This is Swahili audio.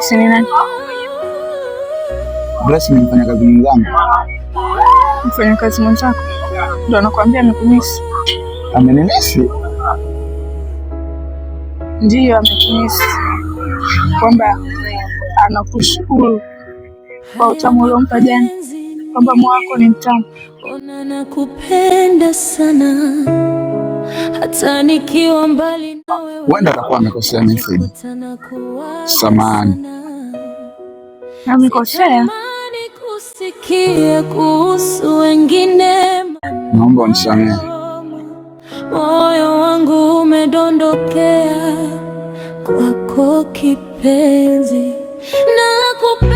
Grace ni nani? Grace ni mfanyakazi mwenzangu. Mfanyakazi mwenzako? Ndio anakuambia amekumisi. Amenimisi? Ndiyo, amekumisi. Kwamba anakushukuru kwa utamu uliompa jana, kwamba moyo wako ni mtamu. Ona nakupenda sana hata nikiwa mbali na wewe. Wenda atakuwa amekosea mimi. Samahani. Amekosea? Kusikia kuhusu wengine. Naomba unisamehe. Moyo wangu umedondokea kwako kipenzi. Nakupenda.